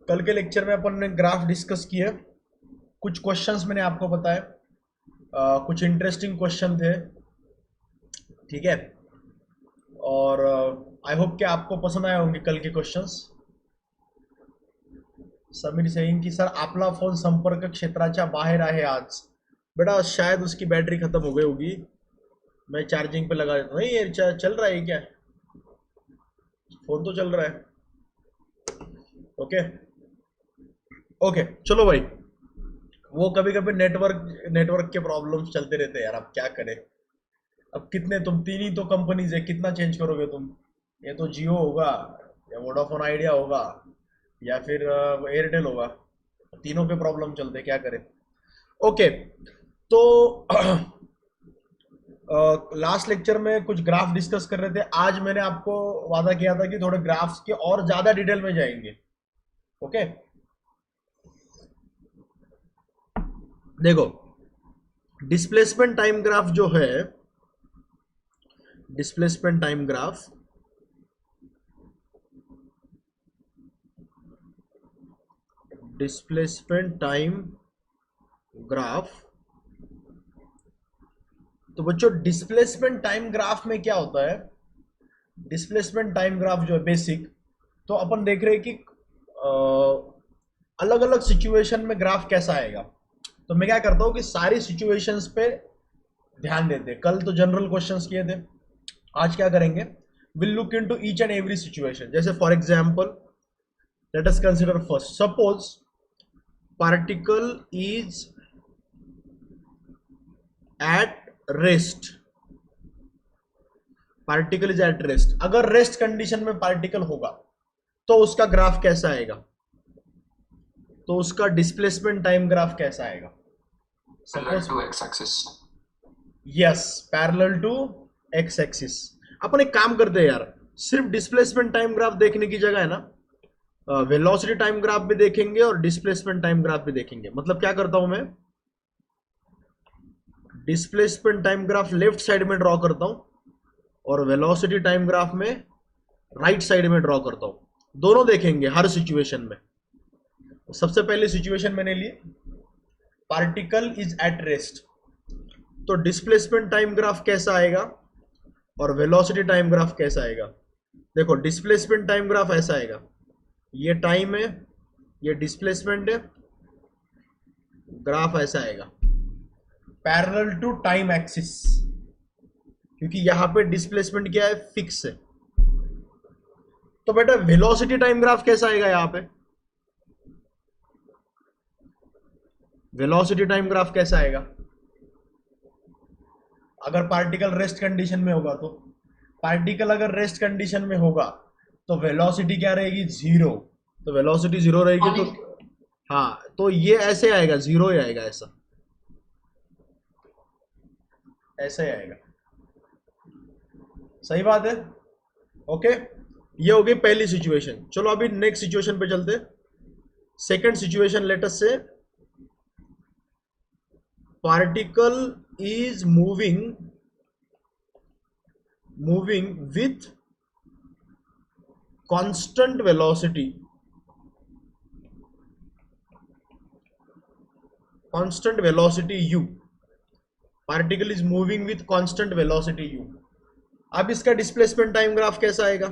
कल के लेक्चर में अपन ने ग्राफ डिस्कस किए, कुछ क्वेश्चंस मैंने आपको बताए, कुछ इंटरेस्टिंग क्वेश्चन थे, ठीक है। और आई होप कि आपको पसंद आए होंगे कल के क्वेश्चंस। समीर सिंह की सर आपला फोन संपर्क क्षेत्राच्या बाहेर आहे आज। बेटा शायद उसकी बैटरी खत्म हो गई होगी, मैं चार्जिंग पे लगा देता हूँ। नहीं ये चल रहा है क्या? फोन तो चल रहा है। ओके ओके चलो भाई, वो कभी कभी नेटवर्क के प्रॉब्लम्स चलते रहते हैं यार, अब क्या करें। अब कितने, तुम तीन ही तो कंपनीज है, कितना चेंज करोगे तुम? ये तो जियो होगा, या वोडाफोन आइडिया होगा, या फिर एयरटेल होगा। तीनों पे प्रॉब्लम चलते हैं, क्या करें। ओके तो लास्ट लेक्चर में कुछ ग्राफ डिस्कस कर रहे थे। आज मैंने आपको वादा किया था कि थोड़े ग्राफ्स के और ज्यादा डिटेल में जाएंगे। ओके देखो, डिस्प्लेसमेंट टाइम ग्राफ जो है, displacement time graph displacement time graph तो बच्चों डिस्प्लेसमेंट टाइम ग्राफ में क्या होता है? डिस्प्लेसमेंट टाइम ग्राफ जो है बेसिक, तो अपन देख रहे हैं कि अलग अलग सिचुएशन में ग्राफ कैसा आएगा। तो मैं क्या करता हूं कि सारी सिचुएशंस पे ध्यान देते हैं। कल तो जनरल क्वेश्चंस किए थे, आज क्या करेंगे, will look into each and every situation. जैसे for example let us consider first, suppose particle is at rest. Particle is at rest, अगर रेस्ट कंडीशन में पार्टिकल होगा तो उसका ग्राफ कैसा आएगा? तो उसका डिस्प्लेसमेंट टाइम ग्राफ कैसा आएगा? Parallel to x-axis. Yes, parallel to x axis. अपन एक काम करते हैं यार, सिर्फ डिस्प्लेसमेंट टाइम ग्राफ देखने की जगह है ना, वेलोसिटी टाइम ग्राफ भी देखेंगे और डिस्प्लेसमेंट टाइम ग्राफ भी देखेंगे। मतलब क्या करता हूं मैं, displacement time graph left side में ड्रॉ करता हूं और वेलोसिटी टाइम ग्राफ में राइट साइड में ड्रॉ करता हूं। दोनों देखेंगे हर सिचुएशन में। सबसे पहली सिचुएशन मैंने ली, पार्टिकल इज एट रेस्ट, तो डिस्प्लेसमेंट टाइम ग्राफ कैसा आएगा और वेलोसिटी टाइम ग्राफ कैसा आएगा? देखो डिस्प्लेसमेंट टाइम ग्राफ ऐसा आएगा, ये टाइम है, ये डिस्प्लेसमेंट है, ग्राफ ऐसा आएगा पैरेलल टू टाइम एक्सिस, क्योंकि यहां पे डिस्प्लेसमेंट क्या है, फिक्स है। तो बेटा वेलोसिटी टाइम ग्राफ कैसा आएगा? यहां पे वेलोसिटी टाइम ग्राफ कैसा आएगा अगर पार्टिकल रेस्ट कंडीशन में होगा? तो पार्टिकल अगर रेस्ट कंडीशन में होगा तो वेलोसिटी क्या रहेगी? जीरो। तो वेलोसिटी जीरो रहेगी तो हाँ, तो ये ऐसे आएगा, जीरो ही आएगा, ऐसा ऐसे ही आएगा। सही बात है। ओके ये हो गई पहली सिचुएशन। चलो अभी नेक्स्ट सिचुएशन पे चलते। सेकंड सिचुएशन, लेट अस से particle is moving with constant velocity u। Particle is moving with constant velocity u। अब इसका डिस्प्लेसमेंट टाइम ग्राफ कैसा आएगा?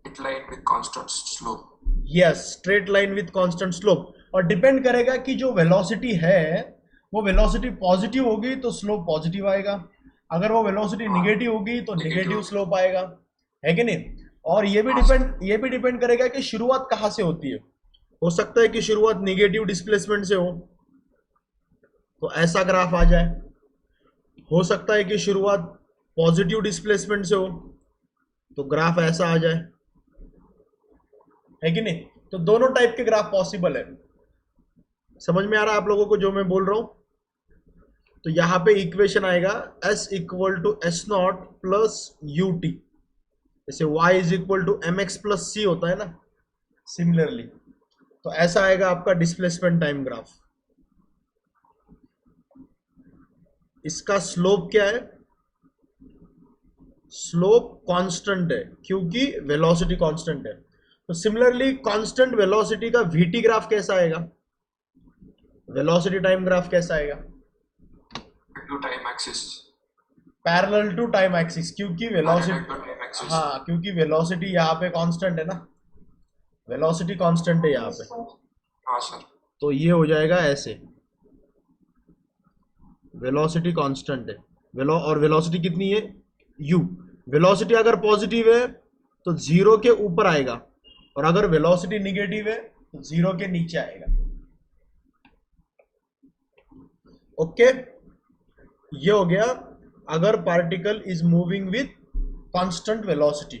Straight line with constant slope. Yes, straight line with constant slope. और depend करेगा कि जो velocity है वो वेलोसिटी पॉजिटिव होगी तो स्लोप पॉजिटिव आएगा, अगर वो वेलोसिटी निगेटिव होगी तो निगेटिव स्लोप आएगा, है कि नहीं? और ये भी डिपेंड करेगा कि शुरुआत कहां से होती है। हो सकता है कि शुरुआत निगेटिव डिस्प्लेसमेंट से तो ऐसा ग्राफ आ जाए, हो सकता है कि शुरुआत पॉजिटिव डिस्प्लेसमेंट से तो ग्राफ ऐसा आ जाए, है कि नहीं? तो दोनों टाइप के ग्राफ पॉसिबल है। समझ में आ रहा है आप लोगों को जो मैं बोल रहा हूं? तो यहां पे इक्वेशन आएगा s equal to s naught plus u t, जैसे y is equal to m x plus c होता है ना, सिमिलरली। तो ऐसा आएगा आपका डिस्प्लेसमेंट टाइम ग्राफ। इसका स्लोप क्या है? स्लोप कांस्टेंट है क्योंकि वेलोसिटी कांस्टेंट है। तो सिमिलरली कांस्टेंट वेलोसिटी का वीटी ग्राफ कैसा आएगा, वेलोसिटी टाइम ग्राफ कैसा आएगा, to time axis. Parallel to time axis, क्योंकि Parallel velocity, to time axis. हाँ क्योंकि वेलोसिटी यहाँ पे कांस्टेंट है ना, वेलोसिटी कांस्टेंट है यहाँ पे, हाँ सर. तो ये हो जाएगा ऐसे, वेलोसिटी कांस्टेंट है, और वेलोसिटी कितनी है u, वेलोसिटी अगर पॉजिटिव है तो जीरो के ऊपर आएगा, और अगर वेलोसिटी निगेटिव है तो जीरो के नीचे आएगा। ओके, ये हो गया अगर particle is moving with constant velocity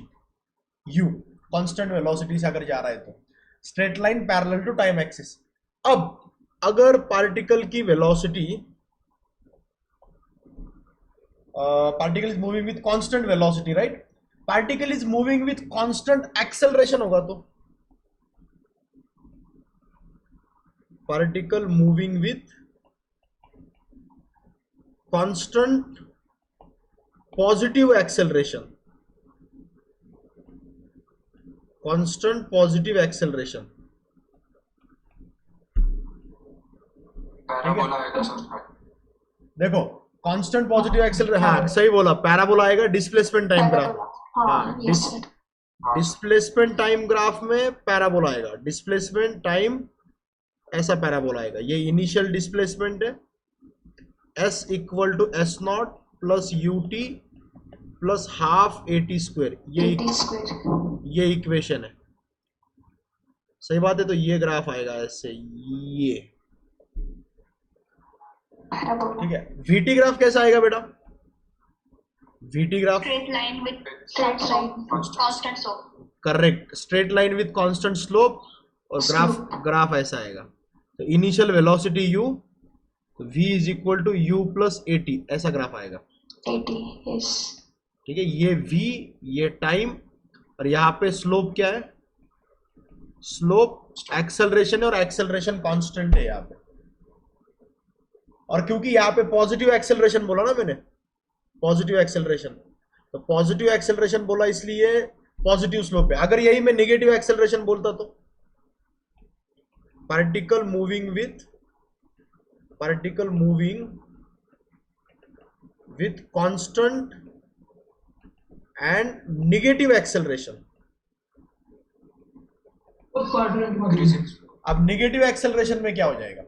u, constant velocity से अगर जा रहा है तो straight line parallel to time axis. अब अगर पार्टिकल की velocity, particle is moving with constant velocity, right, particle is moving with constant acceleration होगा, तो particle moving with constant positive acceleration, constant positive acceleration, parabola आएगा sir. देखो constant positive acceleration, हाँ सही बोला, पैराबोला आएगा, डिस्प्लेसमेंट टाइम ग्राफ, हाँ displacement time graph में पैराबोला आएगा, डिस्प्लेसमेंट टाइम ऐसा पैराबोला आएगा, ये इनिशियल डिस्प्लेसमेंट है s equal to s naught plus u t plus half a t square, ये इक्वेशन है, सही बात है, तो ये ग्राफ आएगा ऐसे, ये ठीक है। वीटी ग्राफ कैसा आएगा बेटा, v t graph Straight line with constant slope. Correct, straight line with constant slope, और ग्राफ ऐसा आएगा, तो इनिशियल वेलोसिटी u, तो v is equal to u plus a t, ऐसा ग्राफ आएगा, 80, yes. ठीक है, ये v, ये टाइम, और यहाँ पे स्लोप क्या है, स्लोप एक्सेलरेशन है, और एक्सेलरेशन कांस्टेंट है यहाँ पे, और क्योंकि यहाँ पे पॉजिटिव एक्सेलरेशन बोला ना मैंने, पॉजिटिव एक्सेलरेशन, तो पॉजिटिव एक्सेलरेशन बोला इसलिए पॉजिटिव स्लोप है, अगर यही मैं नेगेटिव एक्सेलरेशन बोलता तो particle moving with constant and negative acceleration, अब नेगेटिव एक्सेलरेशन में क्या हो जाएगा,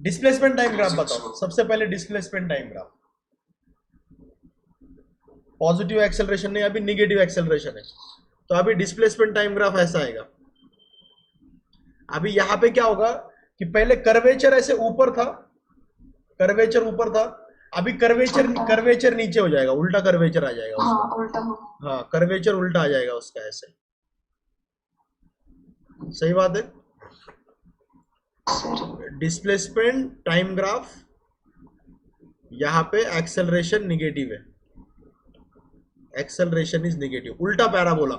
डिस्प्लेसमेंट टाइम ग्राफ बताओ सबसे पहले, displacement time graph, positive acceleration नहीं, अभी नेगेटिव एक्सेलरेशन है, तो अभी डिस्प्लेसमेंट टाइम ग्राफ ऐसा आएगा, अभी यहां पे क्या होगा कि पहले कर्वेचर ऐसे ऊपर था, कर्वेचर ऊपर था, अभी कर्वेचर नीचे हो जाएगा, उल्टा कर्वेचर आ जाएगा उसका, हाँ उल्टा होगा, हाँ कर्वेचर उल्टा आ जाएगा उसका ऐसे, सही बात है, डिस्प्लेसमेंट टाइम ग्राफ, यहां पे एक्सेलरेशन निगेटिव है, एक्सेलरेशन इज निगेटिव, उल्टा पैराबोला,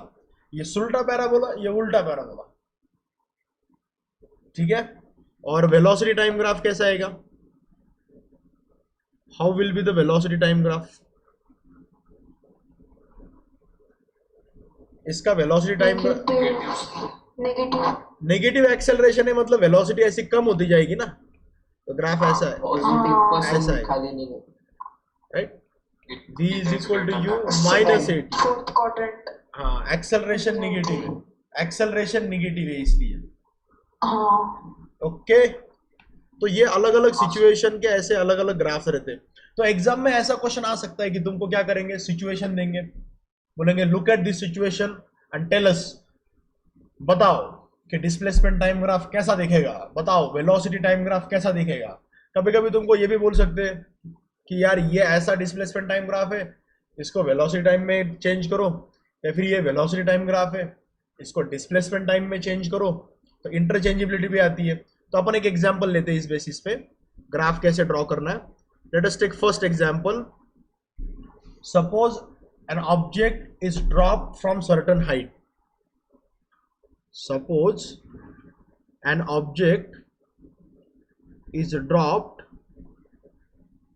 ये सुल्टा पैराबोला, ये उल्टा पैराबोला, ठीक है। और वेलोसिटी टाइम ग्राफ कैसा आएगा, how will be the velocity time graph, इसका वेलोसिटी टाइम नेगेटिव एक्सेलरेशन है, मतलब वेलोसिटी ऐसी कम होती जाएगी ना, तो ग्राफ ऐसा है, ऐसा है, right, v is equal to u minus 80, fourth quadrant, हाँ एक्सेलरेशन निगेटिव है, एक्सेलरेशन निगेटिव है इसलिए, हाँ ओके, तो ये अलग अलग सिचुएशन के ऐसे अलग अलग ग्राफ्स रहते हैं, तो एग्जाम में ऐसा क्वेश्चन आ सकता है कि तुमको क्या करेंगे, सिचुएशन देंगे, बोलेंगे look at this situation and tell us, बताओ कि डिस्प्लेसमेंट टाइम ग्राफ कैसा दिखेगा, बताओ वेलोसिटी टाइम ग्राफ कैसा दिखेगा, कभी कभी तुमको ये भी बोल सकते हैं कि यार ये ऐसा डिस्प्लेसमेंट टाइम ग्राफ है, इसको वेलोसिटी टाइम में चेंज करो, या फिर ये वेलोसिटी टाइम ग्राफ है, इसको डिस्प्लेसमेंट टाइम में चेंज करो, तो इंटरचेंजेबिलिटी भी आती है। तो अपन एक एग्जांपल लेते हैं इस बेसिस पे, ग्राफ कैसे ड्रॉ करना है। Let us take first example, suppose an object is dropped from certain height, suppose an object is dropped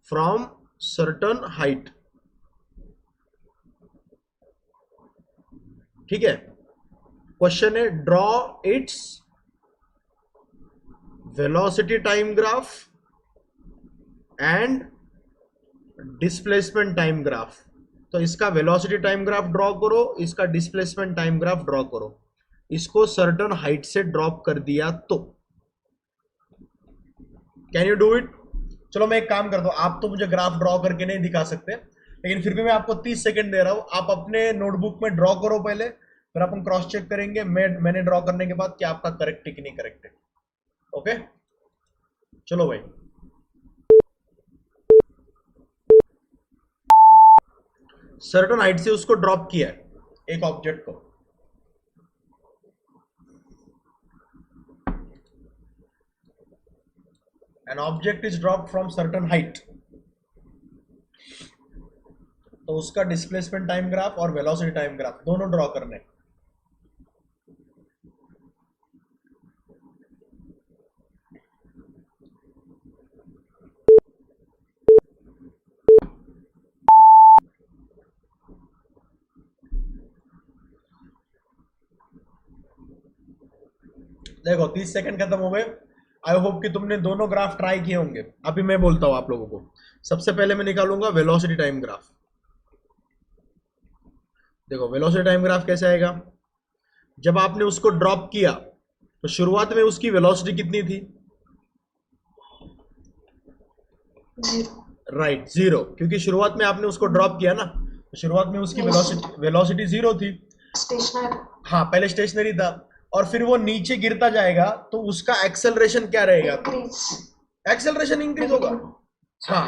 from certain height, ठीक है, क्वेश्चन है draw its velocity time graph and displacement time graph. तो इसका velocity time graph draw करो, इसका displacement time graph draw करो। इसको certain height से ड्रॉप कर दिया तो कैन यू डू इट? चलो मैं एक काम करता हूं, आप तो मुझे ग्राफ ड्रॉ करके नहीं दिखा सकते, लेकिन फिर भी मैं आपको 30 सेकंड दे रहा हूं, आप अपने नोटबुक में ड्रॉ करो पहले, फिर अपन क्रॉस चेक करेंगे मैंने ड्रॉ करने के बाद कि आपका करेक्ट है कि नहीं करेक्ट है। ओके चलो भाई, सर्टेन हाइट से उसको ड्रॉप किया है एक ऑब्जेक्ट को। An object is dropped from certain height, तो उसका डिस्प्लेसमेंट टाइम ग्राफ और वेलोसिटी टाइम ग्राफ दोनों ड्रॉ करने। देखो 30 सेकंड खत्म हो गए। आई होप कि तुमने दोनों ग्राफ ट्राई किए होंगे। अभी मैं बोलता हूं आप लोगों को, सबसे पहले मैं निकालूंगा वेलोसिटी टाइम ग्राफ। देखो वेलोसिटी टाइम ग्राफ कैसे आएगा, जब आपने उसको ड्रॉप किया तो शुरुआत में उसकी वेलोसिटी कितनी थी? राइट, जीरो, क्योंकि शुरुआत में आपने उसको ड्रॉप किया ना, तो शुरुआत में उसकी वेलोसिटी जीरो थी। स्टेशनरी। हाँ, पहले स्टेशनरी था, और फिर वो नीचे गिरता जाएगा तो उसका एक्सेलरेशन क्या रहेगा? एक्सेलरेशन इंक्रीज होगा। हाँ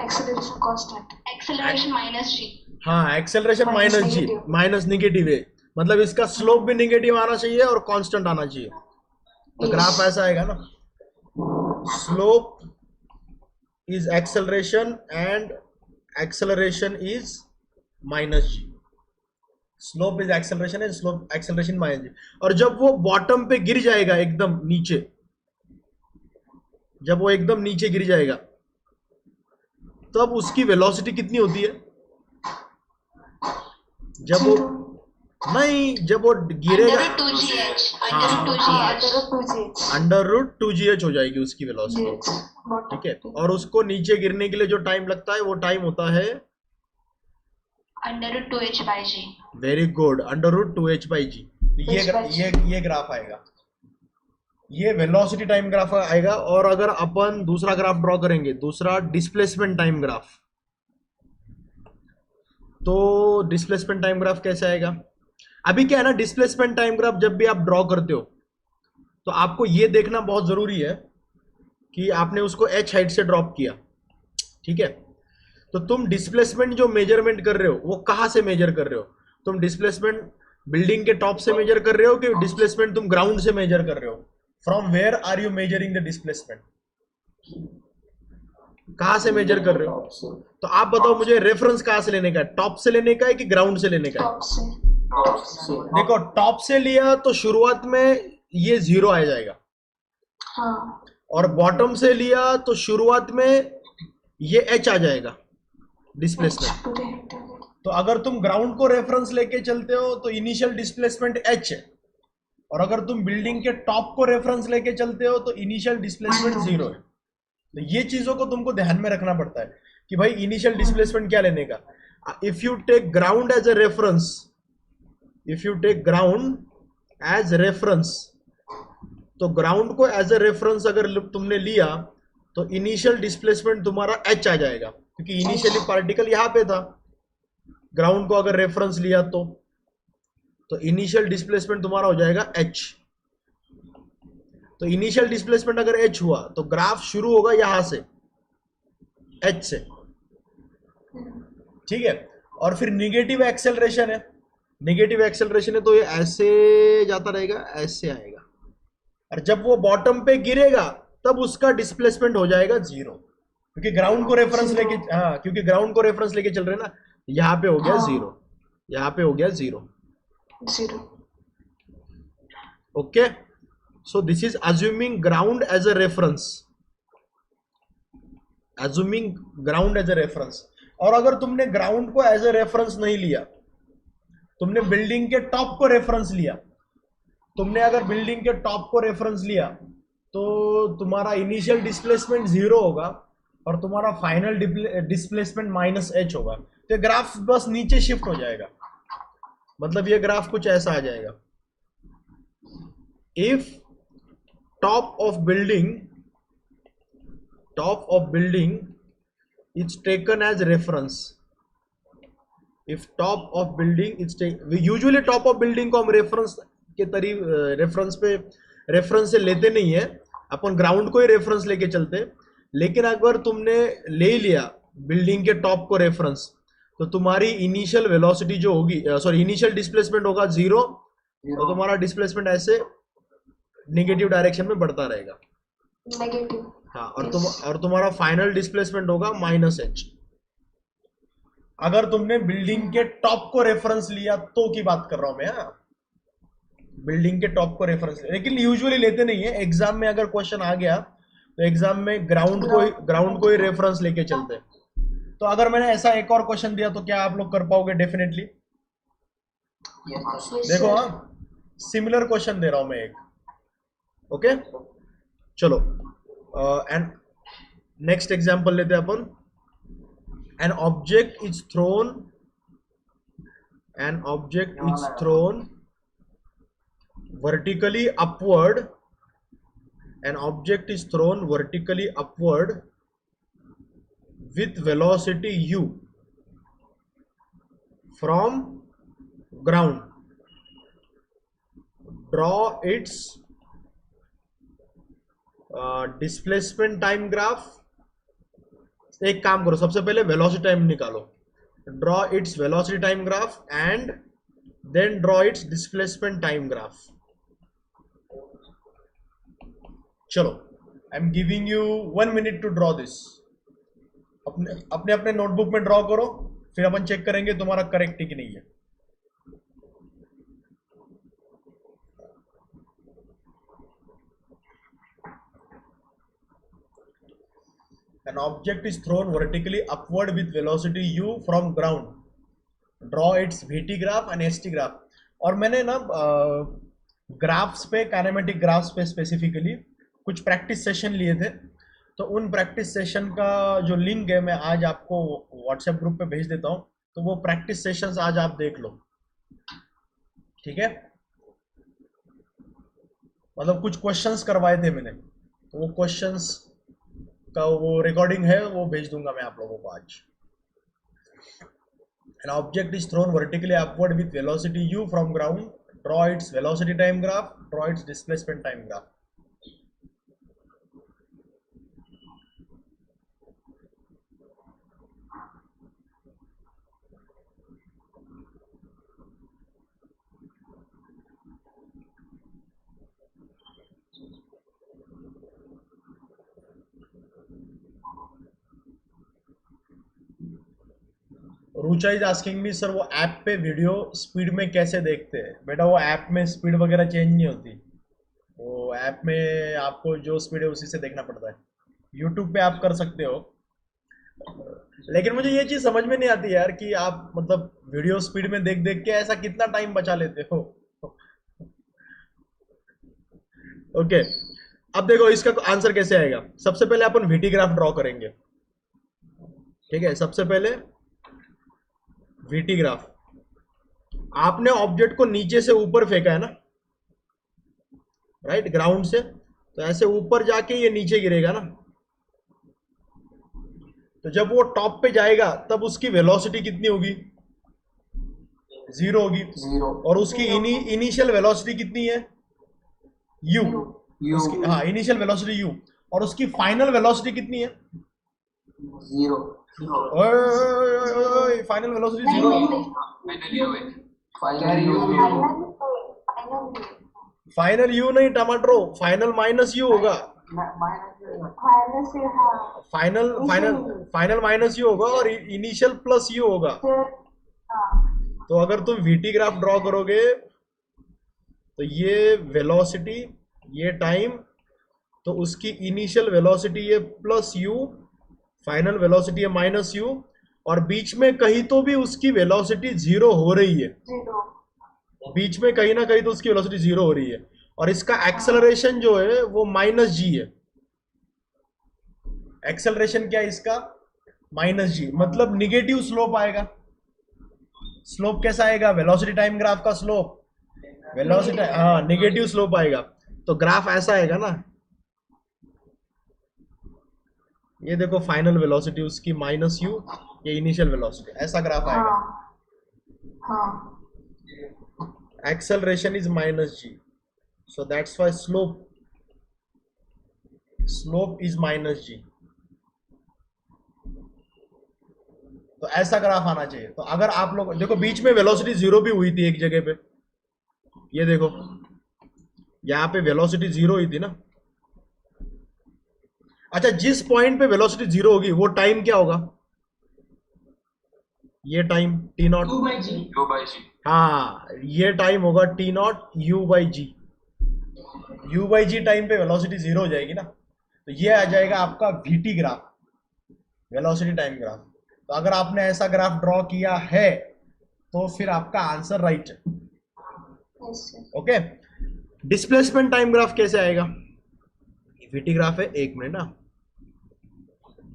एक्सेलरेशन कांस्टेंट, एक्सेलरेशन माइनस जी। हाँ, एक्सेलरेशन माइनस जी, माइनस निगेटिव है, मतलब इसका स्लोप भी निगेटिव आना चाहिए और कांस्टेंट आना चाहिए। तो ग्राफ ऐसा आएगा ना, slope is acceleration and acceleration is minus g. Slope is acceleration and slope acceleration minus g. और जब वो बॉटम पे गिर जाएगा एकदम नीचे, जब वो एकदम नीचे गिर जाएगा तब उसकी वेलोसिटी कितनी होती है? जब वो नहीं, जब वो गिरेगा अंडर रूट 2gh हो जाएगी उसकी वेलोसिटी। ठीक है, और उसको नीचे गिरने के लिए जो टाइम लगता है वो टाइम होता है under root 2h by g. Very good, under root 2h by g. ये ग्राफ आएगा, ये वेलोसिटी टाइम ग्राफ आएगा। और अगर अपन दूसरा ग्राफ ड्रॉ करेंगे, दूसरा डिस्प्लेसमेंट टाइम ग्राफ, तो डिस्प्लेसमेंट टाइम ग्राफ कैसे आएगा? अभी क्या है ना, डिस्प्लेसमेंट टाइम ग्राफ जब भी आप ड्रॉ करते हो तो आपको ये देखना बहुत जरूरी है कि आपने उसको h हाइट से ड्रॉप किया। ठीक है, तो तुम डिस्प्लेसमेंट जो मेजरमेंट कर रहे हो वो कहां से मेजर कर रहे हो? तुम डिस्प्लेसमेंट बिल्डिंग के टॉप से मेजर कर रहे हो कि डिस्प्लेसमेंट तुम ग्राउंड से मेजर कर रहे हो? From where are you measuring the displacement? कहां से मेजर कर रहे हो? तो आप बताओ मुझे, रेफरेंस कहां से लेने का है? टॉप से लेने का है कि ग्राउंड से लेने का है? देखो टॉप से लिया तो शुरुआत में ये जीरो आ जाएगा। हाँ। और बॉटम से लिया तो शुरुआत में ये h आ जाएगा डिस्प्लेसमेंट। तो अगर तुम ग्राउंड को रेफरेंस लेके चलते हो तो इनिशियल डिस्प्लेसमेंट h है, और अगर तुम बिल्डिंग के टॉप को रेफरेंस लेके चलते हो तो इनिशियल डिस्प्लेसमेंट जीरो है। तो ये चीजों को तुमको ध्यान में रखना पड़ता है कि भाई इनिशियल डिस्प्लेसमेंट क्या लेने का। If you take ground as a reference, if you take ground as reference, तो ग्राउंड को एज अ रेफरेंस अगर तुमने लिया तो इनिशियल डिस्प्लेसमेंट तुम्हारा h आ जाएगा, क्योंकि इनिशियली पार्टिकल यहां पे था। ग्राउंड को अगर रेफरेंस लिया तो इनिशियल डिस्प्लेसमेंट तुम्हारा हो जाएगा h। तो इनिशियल डिस्प्लेसमेंट अगर h हुआ तो ग्राफ शुरू होगा यहां से h से। ठीक है, और फिर निगेटिव एक्सेलरेशन है, निगेटिव एक्सेलरेशन है तो ये ऐसे जाता रहेगा, ऐसे आएगा, और जब वो बॉटम पे गिरेगा तब उसका डिस्प्लेसमेंट हो जाएगा जीरो, क्योंकि ग्राउंड को रेफरेंस लेके, हाँ क्योंकि ग्राउंड को रेफरेंस लेके चल रहे हैं ना। यहाँ पे हो गया जीरो, यहाँ पे हो गया zero. Okay, so this is assuming ground as a reference, assuming ground as a reference. और अगर तुमने ग्राउंड को एज अ रेफरेंस नहीं लिया तुमने बिल्डिंग के टॉप को रेफरेंस लिया, तुमने अगर बिल्डिंग के टॉप को रेफरेंस लिया तो तुम्हारा इनिशियल डिस्प्लेसमेंट 0 होगा और तुम्हारा फाइनल डिस्प्लेसमेंट -h होगा। तो ये ग्राफ बस नीचे शिफ्ट हो जाएगा, मतलब ये ग्राफ कुछ ऐसा आ जाएगा। If top of building is taken as reference, if top of building is usually top of building को हम रेफरेंस के रेफरेंस से लेते नहीं है, अपन ग्राउंड को ही रेफरेंस लेके चलते। लेकिन अगर तुमने ले लिया बिल्डिंग के टॉप को रेफरेंस तो तुम्हारी इनिशियल वेलोसिटी जो होगी, सॉरी इनिशियल डिस्प्लेसमेंट होगा 0 और तुम्हारा डिस्प्लेसमेंट ऐसे नेगेटिव डायरेक्शन में बढ़ता रहेगा। नेगेटिव। हाँ, और तुम्हारा फाइनल डिस्प्लेसमेंट होगा -h। अगर तुमने बिल्डिंग के टॉप को रेफरेंस लिया तो की बात कर रहा हूं मैं। हाँ, बिल्डिंग के टॉप को रेफरेंस लिया, लेकिन यूजुअली लेते नहीं है। एग्जाम में अगर क्वेश्चन आ गया तो एग्जाम में ग्राउंड को ही रेफरेंस लेके चलते। तो अगर मैंने ऐसा एक और क्वेश्चन दिया तो क्या आप लोग कर पाओगे? डेफिनेटली। देखो, हाँ, सिमिलर क्वेश्चन दे रहा हूं मैं एक। ओके, चलो एंड नेक्स्ट एग्जांपल लेते हैं अपन। an object is thrown vertically upward, with velocity u from ground. Draw its displacement time graph. एक काम करो, सबसे पहले वेलोसिटी टाइम निकालो, draw its velocity time graph and then draw its displacement time graph. चलो, I am giving you 1 minute to draw this. अपने notebook में draw करो, फिर अपन चेक करेंगे तुम्हारा करेक्ट है कि नहीं है। An object is thrown vertically upward with velocity u from ground. Draw its vt graph and st graph. और मैंने ना ग्राफ्स पे, काइनेमेटिक ग्राफ्स पे स्पेसिफिकली कुछ प्रैक्टिस सेशन लिए थे। तो उन प्रैक्टिस सेशन का जो लिंक है मैं आज आपको व्हाट्सएप ग्रुप पे भेज देता हूँ। तो वो प्रैक्टिस सेशंस आज आप देख लो, ठीक है? मतलब कुछ क्वेश्चंस करवाए थे मैंने, तो वो क्वेश्चंस का वो रिकॉर्डिंग है, वो भेज दूंगा मैं आप लोगों को आज। An object is thrown vertically upward with velocity u from ground. Draw its velocity time graph. Draw its displacement time graph. Rucha is asking me, sir वो ऐप पे वीडियो स्पीड में कैसे देखते हैं? बेटा, वो ऐप में स्पीड वगैरह चेंज नहीं होती। वो ऐप में आपको जो स्पीड है उसी से देखना पड़ता है। यूट्यूब पे आप कर सकते हो, लेकिन मुझे ये चीज़ समझ में नहीं आती यार कि आप मतलब वीडियो स्पीड में देख देख के ऐसा कितना टाइम बचा लेते हो। ओके, अब देखो इसका आंसर कैसे आएगा। सबसे पहले अपन वीटी ग्राफ ड्रॉ करेंगे, ठीक है? सबसे पहले वीटी ग्राफ। आपने ऑब्जेक्ट को नीचे से ऊपर फेंका है ना, राइट, ग्राउंड से, तो ऐसे ऊपर जाके ये नीचे गिरेगा ना। तो जब वो टॉप पे जाएगा तब उसकी वेलोसिटी कितनी होगी? 0 होगी। और उसकी इनिशियल वेलोसिटी कितनी है? u। उसकी, हाँ, इनिशियल वेलोसिटी u। और उसकी फाइनल वेलोसिटी कितनी है? 0। Final velocity 0। फाइनल u नहीं टमाटरो, फाइनल -u होगा। फाइनल -u होगा और इनिशियल +u होगा। तो अगर तुम वीटी ग्राफ ड्रॉ करोगे तो ये वेलोसिटी, ये टाइम, तो उसकी इनिशियल वेलोसिटी है +u, फाइनल वेलोसिटी है -u, और बीच में कहीं तो भी उसकी वेलोसिटी जीरो हो रही है, 0. बीच में कहीं ना कहीं तो उसकी वेलोसिटी जीरो हो रही है, और इसका एक्सेलरेशन जो है वो माइनस जी है। एक्सेलरेशन क्या है इसका? माइनस जी, मतलब निगेटिव स्लोप आएगा। स्लोप कैसा आएगा? वेलोसिटी टाइम ग्राफ का स्लोप, वेलोसिटी, हाँ, निगेटिव स्लोप आएगा। तो ग्राफ ऐसा आएगा ना, ये देखो फाइनल वेलोसिटी उसकी माइनस यू, ये इनिशियल वेलोसिटी, ऐसा ग्राफ आएगा। हाँ. Acceleration is minus g, so that's why slope is minus g। तो ऐसा ग्राफ आना चाहिए। तो अगर आप लोग देखो बीच में वेलोसिटी जीरो भी हुई थी एक जगह पे, ये देखो यहां पे वेलोसिटी जीरो हुई थी ना। अच्छा, जिस पॉइंट पे वेलोसिटी जीरो होगी वो टाइम क्या होगा? ये time t naught, U by G। हाँ, ये टाइम होगा t not u by g. U by g time पे वेलोसिटी जीरो हो जाएगी ना, तो ये आ जाएगा आपका v t graph, velocity time graph. तो अगर आपने ऐसा ग्राफ ड्रॉ किया है तो फिर आपका आंसर राइट है। Yes, sir. Okay, displacement time graph कैसे आएगा? वीटी ग्राफ है, एक मिनट ना।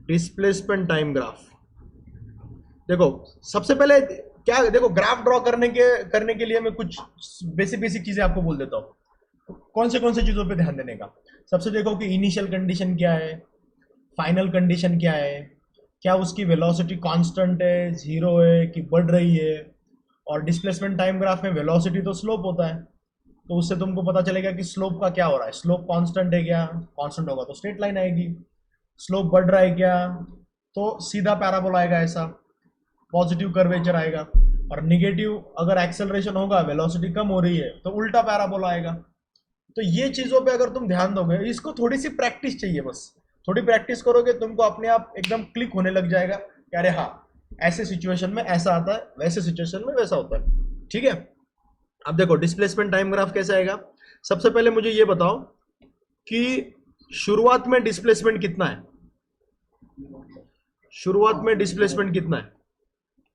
डिस्प्लेसमेंट टाइम ग्राफ देखो, सबसे पहले क्या, देखो ग्राफ ड्रॉ करने के लिए मैं कुछ बेसिक चीजें आपको बोल देता हूँ। कौन से चीजों पे ध्यान देने का? सबसे देखो कि इनिशियल कंडीशन क्या है, फाइनल कंडीशन क्या है, क्या उसकी वेलोसिटी कांस्टेंट है, जीरो है कि बढ़ रही है। और डिस्प्लेसमेंट टाइम ग्राफ में वेलोसिटी तो स्लोप होता है, तो उससे तुमको पता चलेगा कि स्लोप का क्या हो रहा है। स्लोप कांस्टेंट है क्या? कांस्टेंट होगा तो स्ट्रेट लाइन आएगी। स्लोप बढ़ रहा है क्या? तो सीधा पैराबोला आएगा, ऐसा पॉजिटिव कर्वेचर आएगा। और निगेटिव अगर एक्सेलरेशन होगा, वेलोसिटी कम हो रही है, तो उल्टा पैराबोला आएगा। तो ये चीजों पे अगर तुम ध्यान दोगे, इसको थोड़ी सी प्रैक्टिस चाहिए, बस थोड़ी प्रैक्टिस करोगे तुमको अपने आप एकदम क्लिक होने लग जाएगा कि अरे हाँ, ऐसे सिचुएशन में ऐसा आता है, वैसे सिचुएशन में वैसा होता है। ठीक है, अब देखो डिस्प्लेसमेंट टाइम ग्राफ कैसे आएगा। सबसे पहले मुझे ये बताओ कि शुरुआत में डिस्प्लेसमेंट कितना है? शुरुआत में डिस्प्लेसमेंट कितना है?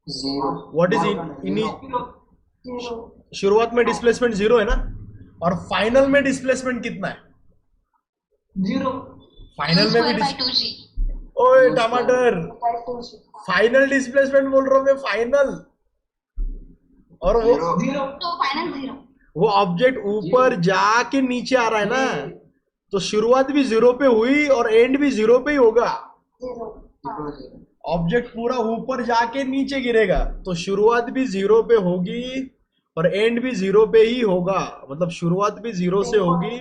0. What is 0. शुरुआत में डिस्प्लेसमेंट जीरो है ना, और फाइनल में डिस्प्लेसमेंट कितना है? 0. फाइनल में भी by 2g। ओए टमाटर, By 2G. फाइनल डिस्प्लेसमेंट बोल रहा हूं मैं, फाइनल। और वो 0. तो फाइनल 0। वो ऑब्जेक्ट ऊपर जाके नीचे आ रहा है ना, तो शुरुआत भी जीरो पे हुई और एंड भी जीरो पे ही होगा। 0. ऑब्जेक्ट पूरा ऊपर जाके नीचे गिरेगा, तो शुरुआत भी जीरो पे होगी और एंड भी जीरो पे ही होगा। मतलब शुरुआत भी जीरो से होगी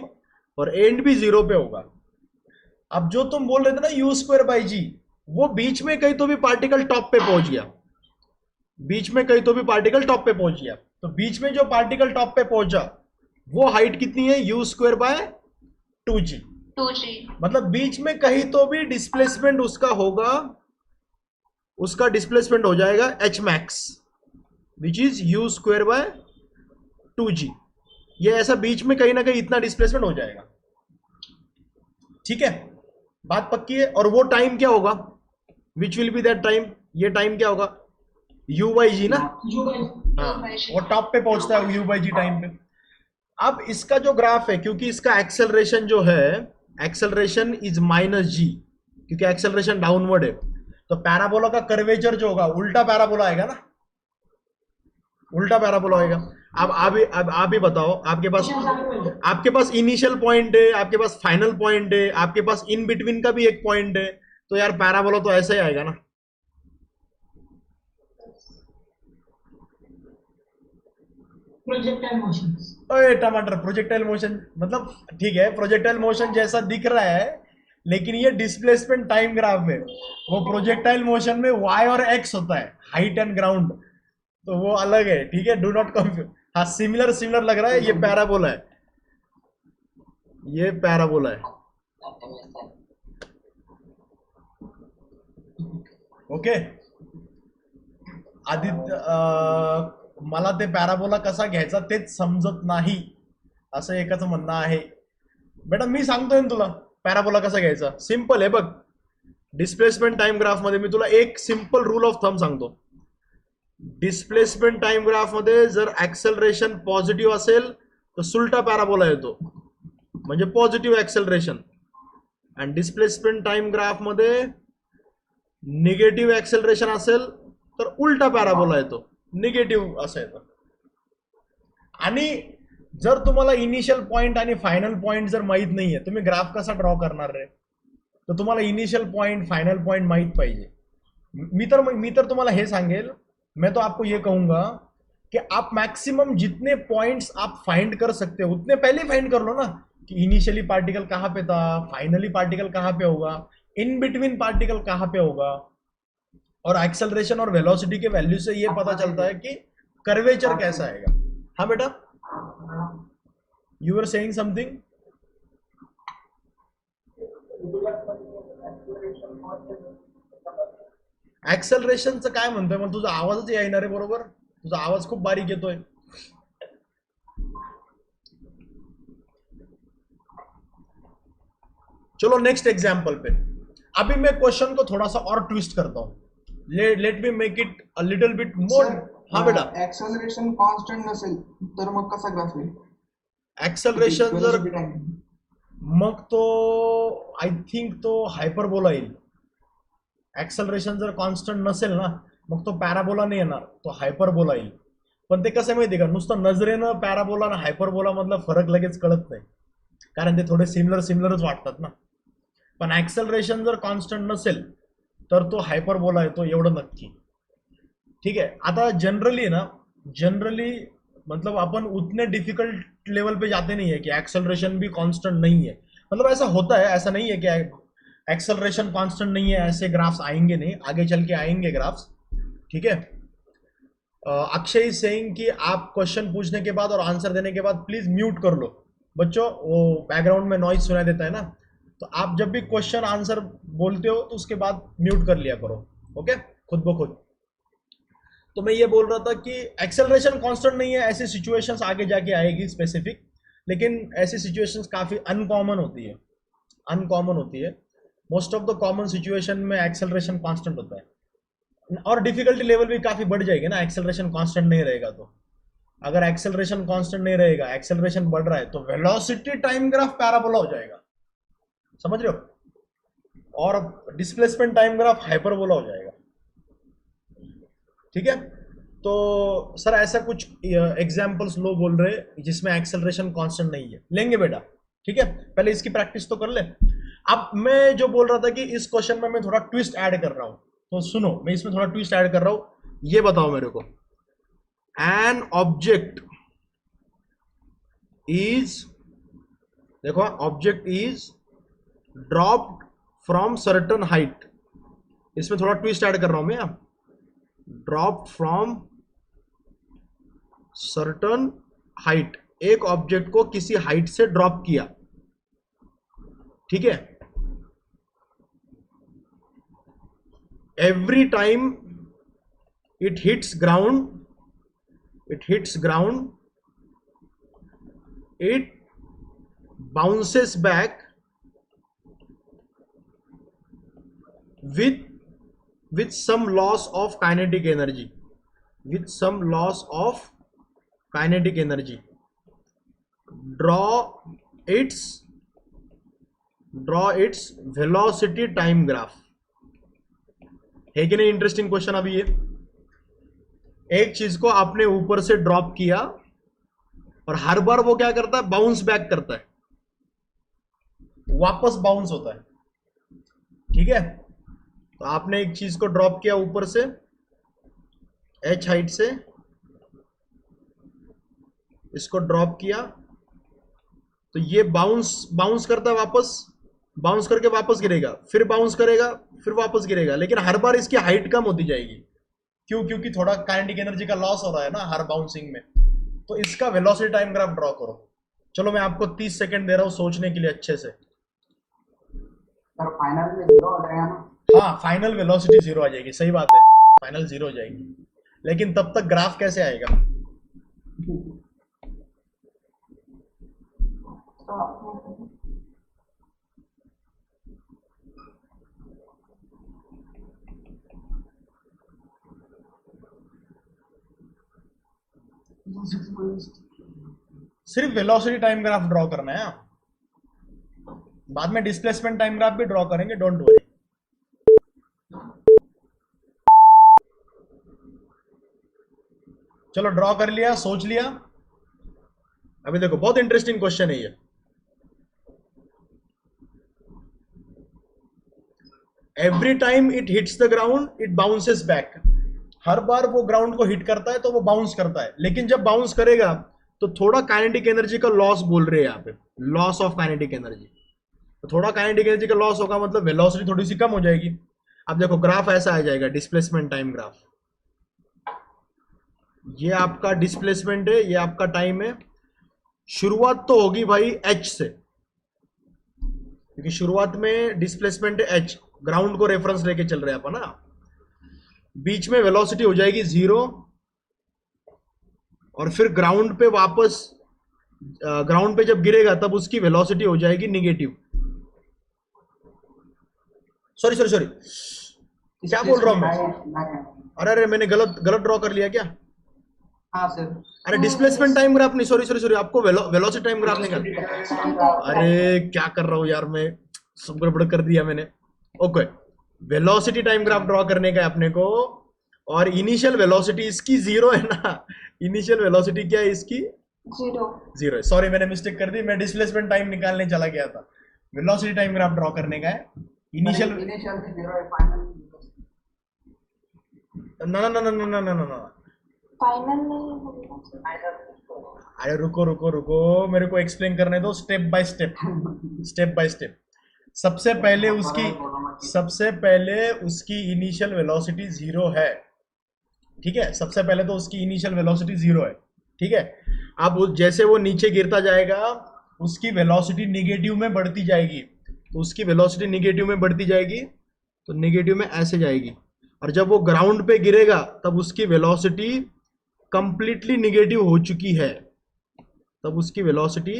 और एंड भी जीरो पे होगा। अब जो तुम बोल रहे थे ना यू स्क्वायर बाई जी, वो बीच में कहीं तो भी पार्टिकल टॉप पे पहुंच गया, बीच में कहीं तो भी पार्टिकल टॉप पे पहुंच गया। तो बीच में जो पार्टिकल टॉप पे पहुंचा वो हाइट कितनी है? You square by 2g। 2g। मतलब बीच में कहीं तो भी डिस्प्लेसमेंट उसका होगा, उसका डिस्प्लेसमेंट हो जाएगा h max, which is you square by 2g। ये ऐसा बीच में कहीं ना कहीं इतना डिस्प्लेसमेंट हो जाएगा। ठीक है, बात पक्की है। और वो टाइम क्या होगा? Which will be that time? ये टाइम क्या होगा? u बाई जी ना, हाँ, वो टॉप पे पहुंचता है u बाई जी टाइम पे। अब इसका जो ग्राफ है, क्योंकि इसका एक्सेलरेशन जो है, एक्सेलरेशन इज माइनस जी, क्योंकि एक्सेलरेशन डाउनवर्ड है, तो पैराबोला का कर्वेचर जो होगा उल्टा पैराबोला आएगा ना, उल्टा पैराबोला आएगा। अब आप ही बताओ, आपके पास इनिशियल पॉइंट है, आपके पास फाइनल पॉइंट है, आपके पास इन बिटवीन का भी एक पॉइंट है, तो यार पैराबोला तो ऐसा ही आएगा ना। Projectile motion. ओए टमाटर, प्रोजेक्टाइल मोशन मतलब ठीक है, प्रोजेक्टाइल मोशन जैसा दिख रहा है, लेकिन ये डिस्प्लेसमेंट टाइम ग्राफ है। वो प्रोजेक्टाइल मोशन में y और x होता है, हाइट एंड ग्राउंड, तो वो अलग है। ठीक है, डू नॉट कंफ्यूज। हाँ, सिमिलर लग रहा है, ये पैराबोला है, ये पैराबोला है। ओके आदित्य, मला ते पॅराबोला कसा घ्यायचा तेच समजत नाही, असं एकाचं म्हणणं आहे। बेटा मी सांगतोय ना तुला पॅराबोला कसा घ्यायचा, सिंपल आहे बघ। डिस्प्लेसमेंट टाइम ग्राफ मध्ये मी तुला एक सिंपल रूल ऑफ थंब सांगतो. डिस्प्लेसमेंट टाइम ग्राफ मध्ये जर ऍक्सेलरेशन पॉझिटिव्ह असेल तर सुलटा पॅराबोला येतो, म्हणजे पॉझिटिव्ह ऍक्सेलरेशन. आणि डिस्प्लेसमेंट टाइम ग्राफ मध्ये निगेटिव्ह ऍक्सेलरेशन असेल तर उलटा पॅराबोला येतो, निगेटिव्ह असं येतं. आणि जर तुम्हाला इनिशियल पॉइंट आणि फायनल पॉइंट जर माहित नाहीये, तुम्ही ग्राफ कसा ड्रॉ करणार रे? तर तुम्हाला इनिशियल पॉइंट फाइनल पॉइंट माहित पाहिजे. मी तर तुम्हाला हे सांगेल, मैं तो आपको ये कहूंगा कि आप मैक्सिमम जितने पॉइंट्स आप फाइंड कर सकते हो उतने पहले फाइंड कर लो ना, कि इनिशियली पार्टिकल कहाँ पे था, फाइनली पार्टिकल कहाँ पे होगा, इन बिटवीन पार्टिकल कहाँ पे होगा. और एक्सेलरेशन और वेलोसिटी के वैल्यू से ये पता चलता है कि कर्वेचर कैसा आएगा. हाँ बेटा, यू आर सेइंग समथिंग. ऍक्सेलरेशनचं काय म्हणतोय मग? तुझा आवाजच येईना रे बरोबर, तुझा आवाज खूप बारीक येतोय. चलो नेक्स्ट एग्जाम्पल पे. अभी मैं क्वेश्चन को थोड़ा सा और ट्विस्ट करता हूँ. Let me make it a little bit more. हाँ बेटा, ऍक्सेलरेशन कॉन्स्टंट नसेल तर मग कसा ग्राफ होईल? ऍक्सेलरेशन जर मग तो आय थिंक तो हायपरबोला येईल. ऍक्सेलरेशन जर कॉन्स्टंट नसेल ना, मग तो पॅराबोला नाही येणार, तो हायपरबोला येईल. पण ते कसं माहिती का, नुसतं नजरेनं पॅराबोला आणि हायपरबोला मधला फरक लगेच कळत नाही, कारण ते थोडे सिमिलरच वाटतात ना. पण ऍक्सेलरेशन जर कॉन्स्टंट नसेल तर तो हायपरबोला येतो, एवढं नक्की. ठीक है. आता जनरली मतलब अपन उतने डिफिकल्ट लेवल पे जाते नहीं है कि एक्सेलरेशन भी कांस्टेंट नहीं है. मतलब ऐसा होता है, ऐसा नहीं है कि एक्सेलरेशन कांस्टेंट नहीं है, ऐसे ग्राफ्स आएंगे नहीं, आगे चल के आएंगे ग्राफ्स. ठीक है. अक्षय इज सेइंग कि आप क्वेश्चन पूछने के बाद और आंसर देने के बाद प्लीज म्यूट कर लो बच्चों, वो बैकग्राउंड में नॉइज सुनाई देता है ना. तो आप जब भी क्वेश्चन आंसर बोलते हो तो उसके बाद म्यूट कर लिया करो. ओके, खुद ब खुद. तो मैं ये बोल रहा था कि एक्सेलरेशन कांस्टेंट नहीं है, ऐसी सिचुएशंस आगे जाके आएगी स्पेसिफिक, लेकिन ऐसी सिचुएशंस काफी अनकॉमन होती है. Most of the common situation में एक्सेलरेशन कांस्टेंट होता है, और डिफिकल्टी लेवल भी काफी बढ़ जाएगी ना एक्सेलरेशन कांस्टेंट नहीं रहेगा तो. अगर एक्सेलरेशन कांस्टेंट नहीं रहेगा, एक्सेलरेशन बढ़ रहा है, तो वेलोसिटी टाइम ग्राफ पैराबोला हो जाएगा, समझ रहे हो, और डिस्प्लेसमेंट टाइम ग्राफ हाइपरबोला हो जाएगा. ठीक है. तो सर ऐसा कुछ एग्जांपल्स लो बोल रहे जिसमें एक्सेलरेशन कांस्टेंट नहीं है, लेंगे बेटा. ठीक है, पहले इसकी प्रैक्टिस तो कर ले. अब मैं जो बोल रहा था कि इस क्वेश्चन में मैं थोड़ा ट्विस्ट ऐड कर रहा हूं, तो सुनो, मैं इसमें थोड़ा ट्विस्ट ऐड कर रहा हूं. ये बताओ मेरे को, एन ऑब्जेक्ट इज, देखो, object is dropped from certain height. इसमें थोड़ा ट्विस्ट ऐड कर रहा हूं मैं. ड्रॉप फ्रॉम सर्टन हाइट, एक ऑब्जेक्ट को किसी हाइट से ड्रॉप किया. ठीक है. Every time it hits ground, it bounces back with some loss of kinetic energy, draw its velocity time graph. है कि नहीं इंटरेस्टिंग क्वेश्चन. अभी ये एक चीज को आपने ऊपर से ड्रॉप किया और हर बार वो क्या करता है, बाउंस बैक करता है, वापस बाउंस होता है. ठीक है. तो आपने एक चीज को ड्रॉप किया ऊपर से h हाइट से, इसको ड्रॉप किया, तो ये बाउंस करता है, वापस बाउंस करके वापस गिरेगा, फिर बाउंस करेगा, फिर वापस गिरेगा, लेकिन हर बार इसकी हाइट कम होती जाएगी. क्यों? क्योंकि थोड़ा काइनेटिक एनर्जी का लॉस हो रहा है ना हर बाउंसिंग में. तो इसका वेलोसिटी टाइम ग्राफ ड्रॉ करो. चलो मैं आपको 30 सेकंड दे रहा हूं सोचने के लिए अच्छे से. सर फाइनल में 0 हो जाएगा ना? हाँ, फाइनल वेलोसिटी 0 आ जाएगी, सही बात है, फाइनल 0 हो जाएगी, लेकिन तब तक ग्राफ कैसे आएगा? सिर्फ वेलोसिटी टाइम ग्राफ ड्रॉ करना है, बाद में डिस्प्लेसमेंट टाइम ग्राफ भी ड्रॉ करेंगे, डोंट वरी। चलो ड्रॉ कर लिया, सोच लिया। अभी देखो बहुत इंटरेस्टिंग क्वेश्चन है ये। Every time it hits the ground it bounces back. हर बार वो ग्राउंड को हिट करता है तो वो बाउंस करता है, लेकिन जब बाउंस करेगा तो थोड़ा काइनेटिक एनर्जी का लॉस बोल रहे हैं यहाँ पे, लॉस ऑफ काइनेटिक एनर्जी। तो थोड़ा काइनेटिक एनर्जी का लॉस होगा मतलब वेलोसिटी थोड़ी सी कम हो जाएगी। अब देखो ग्राफ ऐसा आ जाएगा, डिस्प्लेसमेंट टाइम ग्राफ। ये आपका डिस्प्लेसमेंट है, ये आपका टाइम है। शुरुआत तो होगी भाई h से, क्योंकि शुरुआत में डिस्प्लेसमेंट है h, ग्राउंड को रेफरेंस लेके चल रहे हैं अपन ना। बीच में वेलोसिटी हो जाएगी 0, और फिर ग्राउंड पे वापस, ग्राउंड पे जब गिरेगा तब उसकी वेलोसिटी हो जाएगी निगेटिव। सॉरी क्या बोल रहा हूं मैं? अरे मैंने गलत ड्रॉ कर लिया क्या? हाँ सर। अरे डिस्प्लेसमेंट टाइम ग्राफ नहीं, सॉरी आपको वेलोसिटी टाइम ग्राफ निकाल। अरे क्या कर रहा हूं यार मैं, सब गड़बड़ कर दिया मैंने। Okay, velocity time graph draw करने का है अपने को, और इनिशियल वेलोसिटी इसकी 0 है ना। इनिशियल वेलोसिटी क्या है इसकी? 0 है। सॉरी मैंने मिस्टेक कर दी, मैं डिस्प्लेसमेंट टाइम निकालने चला गया था। वेलोसिटी टाइम ग्राफ ड्रॉ करने का है। इनिशियल ना फाइनल नहीं होगा। अरे रुको मेरे को एक्सप्लेन करने दो, स्टेप बाय स्टेप। सबसे पहले उसकी इनिशियल वेलोसिटी 0 है, ठीक है। सबसे पहले तो उसकी इनिशियल वेलोसिटी 0 है, ठीक है। अब जैसे वो नीचे गिरता जाएगा उसकी वेलोसिटी निगेटिव में बढ़ती जाएगी, तो उसकी वेलोसिटी निगेटिव में बढ़ती जाएगी, तो निगेटिव में ऐसे जाएगी। और जब वो ग्राउंड पे गिरेगा तब उसकी वेलोसिटी कंप्लीटली निगेटिव हो चुकी है, तब उसकी वेलोसिटी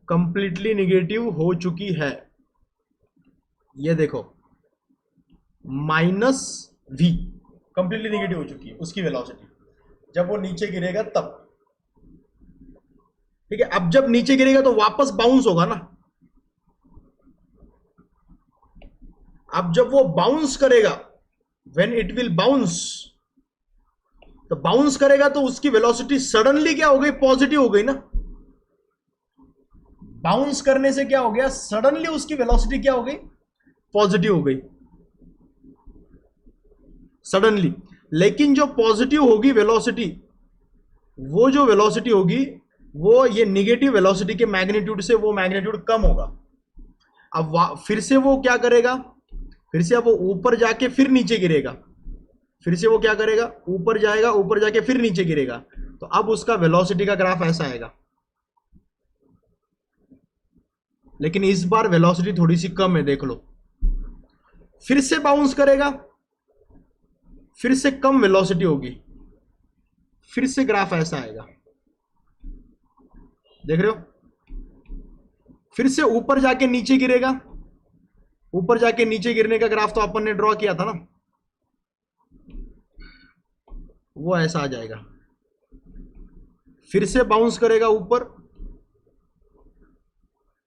कंप्लीटली निगेटिव हो चुकी है। ये देखो -v, कंप्लीटली निगेटिव हो चुकी है उसकी वेलोसिटी, जब वो नीचे गिरेगा तब, ठीक है। अब जब नीचे गिरेगा तो वापस बाउंस होगा ना। अब जब वो बाउंस करेगा, व्हेन इट विल बाउंस, तो बाउंस करेगा तो उसकी वेलोसिटी सडनली क्या हो गई? पॉजिटिव हो गई ना। बाउंस करने से क्या हो गया? सडनली उसकी वेलोसिटी क्या हो गई? पॉजिटिव हो गई सडनली। लेकिन जो पॉजिटिव होगी वेलोसिटी, वो जो वेलोसिटी होगी वो ये निगेटिव वेलोसिटी के मैग्नीट्यूड से वो मैग्नीट्यूड कम होगा। अब फिर से वो क्या करेगा? फिर से अब वो ऊपर जाके फिर नीचे गिरेगा। फिर से वो क्या करेगा? ऊपर जाएगा, ऊपर जाके फिर नीचे गिरेगा। तो अब उसका वेलोसिटी का ग्राफ ऐसा आएगा। लेकिन इस बार वेलोसिटी थोड़ी सी कम है, देख लो। फिर से बाउंस करेगा, फिर से कम वेलोसिटी होगी, फिर से ग्राफ ऐसा आएगा, देख रहे हो। फिर से ऊपर जाके नीचे गिरेगा, ऊपर जाके नीचे गिरने का ग्राफ तो अपन ने ड्रॉ किया था ना, वो ऐसा आ जाएगा। फिर से बाउंस करेगा ऊपर,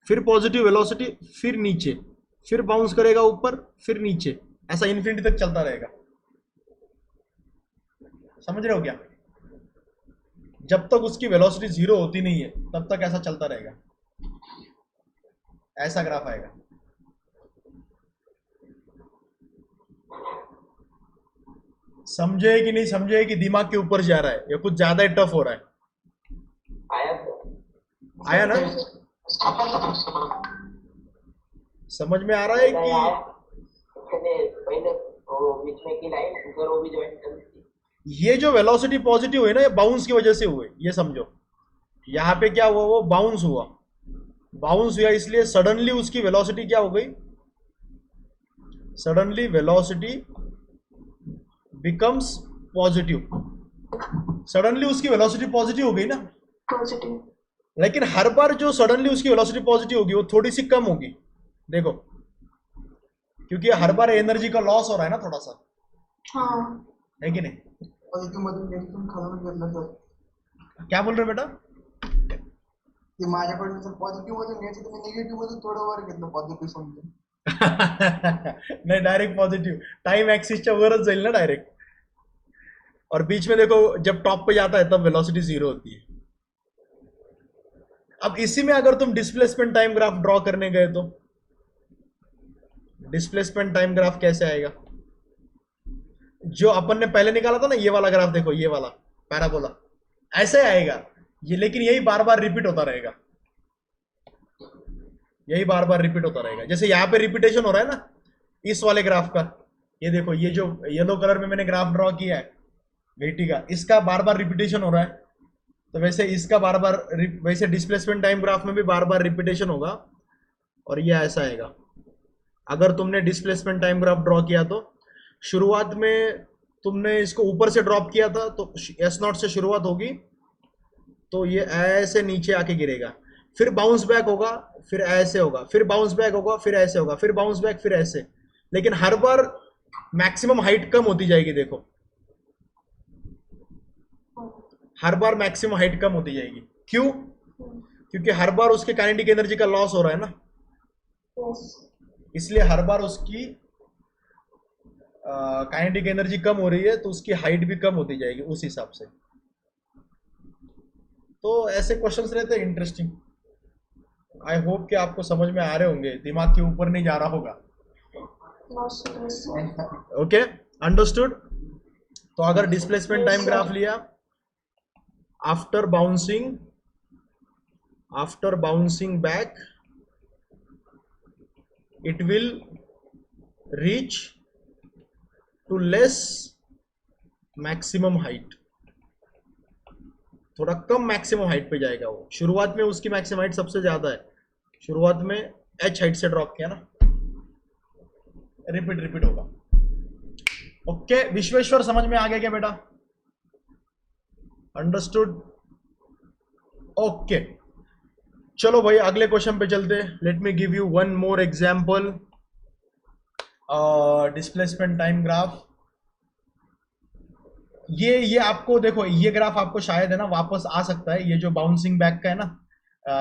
फिर पॉजिटिव वेलोसिटी, फिर नीचे, फिर बाउंस करेगा ऊपर, फिर नीचे, ऐसा इन्फिनिटी तक चलता रहेगा। समझ रहे हो क्या? जब तक उसकी वेलोसिटी 0 होती नहीं है तब तक ऐसा चलता रहेगा। ऐसा ग्राफ आएगा। समझे कि नहीं समझे कि दिमाग के ऊपर जा रहा है या कुछ ज्यादा टफ हो रहा है? आया ना? समझ में आ रहा है कि ये जो वेलोसिटी पॉजिटिव है ना, ये बाउंस की वजह से हुए, ये समझो। यहां पे क्या हुआ? वो बाउंस हुआ, इसलिए सडनली उसकी वेलोसिटी क्या हो गई? Suddenly velocity becomes positive. Suddenly उसकी वेलोसिटी पॉजिटिव हो गई ना। पॉजिटिव। लेकिन हर बार जो सडनली उसकी वेलोसिटी पॉजिटिव होगी वो थोड़ी सी कम होगी, देखो, क्योंकि हर बार एनर्जी का लॉस हो रहा है ना थोड़ा सा, हाँ। है कि नहीं? क्या बोल रहे हो बेटा? ते माझ्याकडनं जर पॉझिटिव्ह मध्ये घ्यायचं तर मी निगेटिव्ह मध्ये थोडं वर घेतलं पॉझिटिव्ह समजून. नहीं, डायरेक्ट पॉजिटिव टाइम एक्सिसच्या वरच जाईल ना डायरेक्ट. और बीच में देखो जब टॉप पे जाता है तब वेलोसिटी जीरो होती है. अब इसी में अगर तुम डिस्प्लेसमेंट टाइम ग्राफ ड्रॉ करने गए तो डिस्प्लेसमेंट टाइम ग्राफ कैसे आएगा? जो अपन ने पहले निकाला था ना, ये वाला ग्राफ देखो, ये वाला पैराबोला ऐसे आएगा ये, लेकिन यही बार बार रिपीट होता रहेगा. यही बार बार रिपीट होता रहेगा. जैसे यहाँ पे रिपीटेशन हो रहा है ना इस वाले ग्राफ का, ये देखो, ये जो येलो कलर में मैंने ग्राफ ड्रॉ किया है वेटी का, इसका बार बार रिपीटेशन हो रहा है. तो वैसे इसका बार बार वैसे डिस्प्लेसमेंट टाइम ग्राफ में भी बार बार रिपीटेशन होगा और ये ऐसा आएगा. अगर तुमने डिस्प्लेसमेंट टाइम ग्राफ ड्रॉ किया तो शुरुआत में तुमने इसको ऊपर से ड्रॉप किया था तो S0 से शुरुआत होगी, तो ये ऐसे नीचे आके गिरेगा, फिर बाउंस बैक होगा, फिर ऐसे होगा, फिर बाउंस बैक होगा, फिर ऐसे होगा, फिर बाउंस बैक, फिर ऐसे. लेकिन हर बार मैक्सिमम हाइट कम होती जाएगी. देखो हर बार मैक्सिमम हाइट कम होती जाएगी. क्यों? क्योंकि हर बार उसके काइनेटिक एनर्जी का लॉस हो रहा है ना, इसलिए हर बार उसकी काइनेटिक एनर्जी कम हो रही है, तो उसकी हाइट भी कम होती जाएगी उस हिसाब से. तो ऐसे क्वेश्चंस रहते हैं इंटरेस्टिंग. आई होप कि आपको समझ में आ रहे होंगे, दिमाग के ऊपर नहीं जा रहा होगा. Okay, understood. तो अगर डिस्प्लेसमेंट टाइम ग्राफ लिया, after bouncing back it will reach to less maximum height. थोड़ा कम मैक्सिमम हाइट पे जाएगा वो. शुरुआत में उसकी मैक्सिमम हाइट सबसे ज्यादा है, शुरुआत में h हाइट से ड्रॉप किया ना, रिपीट होगा. ओके, विश्वेश्वर समझ में आ गया क्या बेटा? अंडरस्टूड. ओके, चलो भाई अगले क्वेश्चन पे चलते. Let me give you one more example. Displacement time graph. ये आपको देखो, ये ग्राफ आपको शायद है ना वापस आ सकता है. ये जो बाउंसिंग बैक का है ना,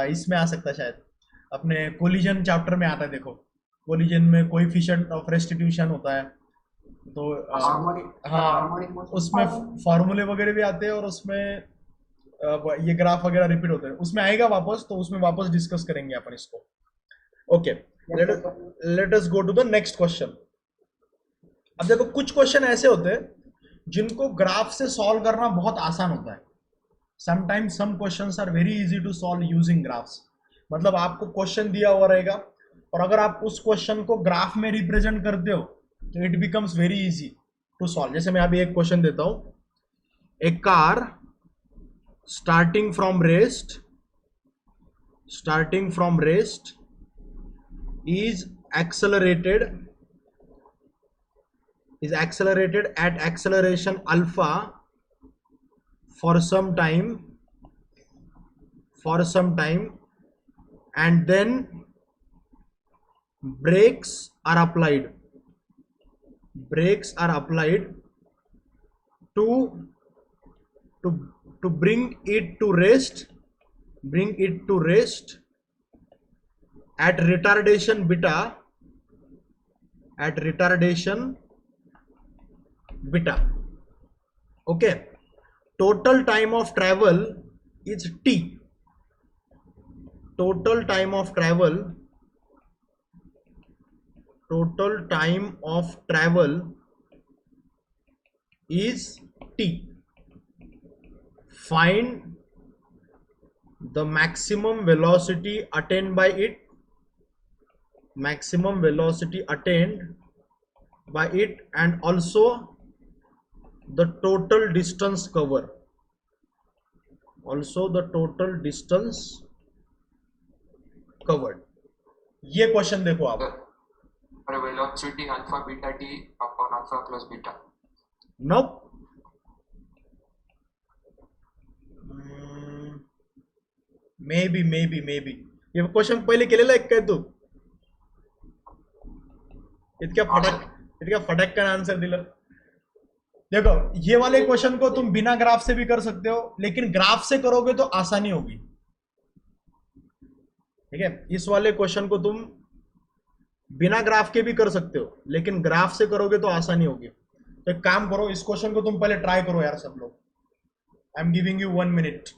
इसमें आ सकता है शायद. अपने कोलिजन चैप्टर में आता है. देखो कोलिजन में कोएफिशिएंट ऑफ रेस्टिट्यूशन होता है, तो हाँ उसमें फॉर्मूले वगैरह भी आते हैं और उसमें ये ग्राफ वगैरह रिपीट होते हैं. उसमें आएगा वापस, तो उसमें वापस डिस्कस करेंगे अपन इसको. Okay, let us go to the next question. अब देखो कुछ क्वेश्चन ऐसे होते हैं जिनको ग्राफ से सॉल्व करना बहुत आसान होता है. Sometimes some questions are very easy to solve using graphs. मतलब आपको क्वेश्चन दिया हुआ रहेगा और अगर आप उस क्वेश्चन को ग्राफ में रिप्रेजेंट करते हो तो it becomes very easy to solve. जैसे मैं अभी एक क्वेश्चन देता हूं. A car starting from rest is accelerated at acceleration alpha for some time and then brakes are applied to bring it to rest at retardation beta. Okay, total time of travel is t. Total time of travel is t. Find the maximum velocity attained by it and also the total distance covered. ये question देखो आप. Velocity alpha beta t upon alpha plus beta. Nope. May be ये question पहिले केलेला आहे काय तू? इतक्या फटाक्यानं आन्सर दिलं. देखो ये वाले क्वेश्चन को तुम बिना ग्राफ से भी कर सकते हो, लेकिन ग्राफ से करोगे तो आसानी होगी। ठीक है, इस वाले क्वेश्चन को तुम बिना ग्राफ के भी कर सकते हो, लेकिन ग्राफ से करोगे तो आसानी होगी। तो एक काम करो, इस क्वेश्चन को तुम पहले ट्राई करो यार सब लोग। आई am giving you 1 minute.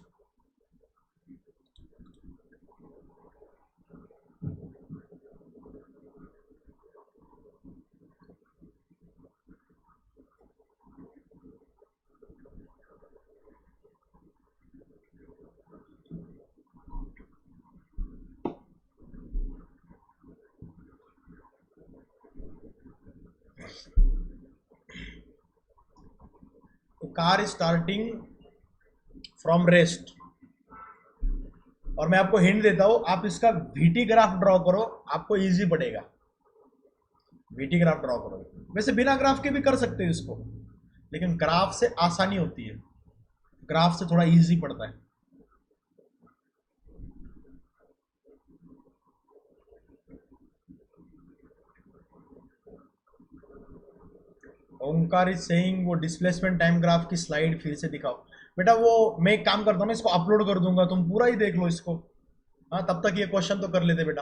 Car is starting from rest, और मैं आपको हिंट देता हूं, आप इसका वीटी ग्राफ ड्रॉ करो, आपको इजी पड़ेगा। वीटी ग्राफ ड्रॉ करो, वैसे बिना ग्राफ के भी कर सकते हो इसको, लेकिन ग्राफ से आसानी होती है, ग्राफ से थोड़ा इजी पड़ता है। ओंकार इज सेइंग वो डिस्प्लेसमेंट टाइम ग्राफ की स्लाइड फिर से दिखाओ। बेटा वो मैं एक काम करता हूँ ना, इसको अपलोड कर दूंगा, तुम पूरा ही देख लो इसको। हाँ, तब तक ये क्वेश्चन तो कर लेते बेटा।